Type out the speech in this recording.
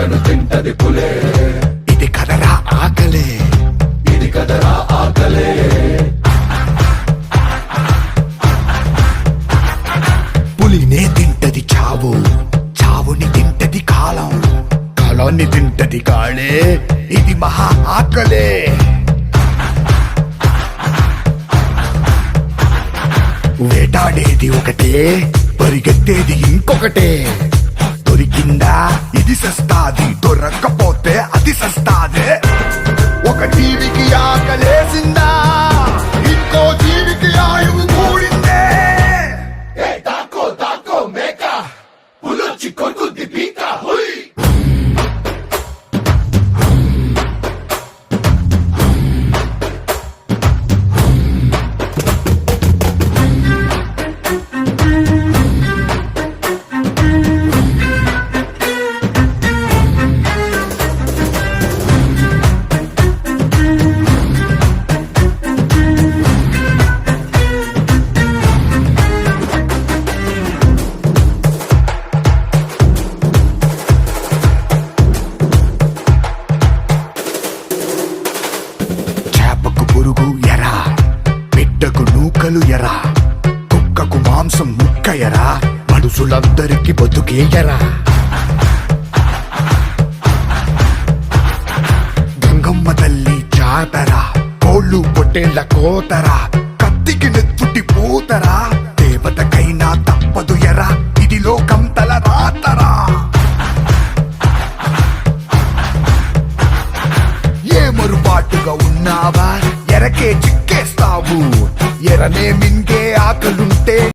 పిట్టను తింటది పులే. ఇది కదరా ఆకలే, ఇది కదరా ఆకలే. పులినే తింటది చావు, చావుని తింటది కాలం, కాలాన్ని తింటది కాళే. ఇది మహా ఆకలే. వేటాడేది ఒకటే, పరిగెత్తేది ఇంకొకటే. దొరికిందా ఇది సస్తాది, దొరక్కపోతే అది సస్తాదే. ఒక జీవికి ఆకలేసిందా, ఇంకో జీవికి ఆయువు కూడిందే. ఏ తాకో తాకో మేక, పులొచ్చి కొరుకుద్ది పీక. హుయ్ చేపకు పురుగు ఎరా, బిడ్డకు నూకలు ఎరా, కుక్కకు మాంసం ముక్క ఎరా, మనుషులందరికి బతుకే ఎరా. గంగమ్మ తల్లి జాతర, కోళ్ళు పొట్టేళ్ల కోతరా, కత్తికి నెత్తుటి పూతరా. దేవతకైనా తప్పదు ఎరా, ఇది లోకం తల రాతరా. ఏ మరుపాటుగా ఉన్నావా, ఎరకే చిక్కేస్తావు. ఎరనే మింగే ఆకలు